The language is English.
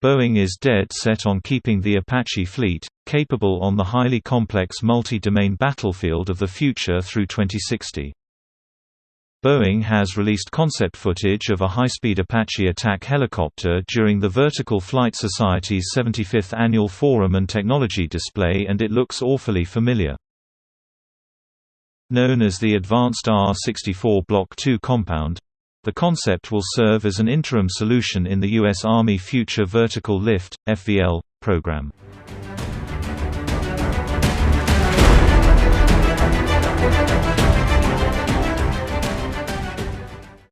Boeing is dead set on keeping the Apache fleet capable on the highly complex multi-domain battlefield of the future through 2060. Boeing has released concept footage of a high-speed Apache attack helicopter during the Vertical Flight Society's 75th Annual Forum and Technology Display, and it looks awfully familiar. Known as the Advanced AH-64 Block II compound, the concept will serve as an interim solution in the U.S. Army Future Vertical Lift (FVL) program.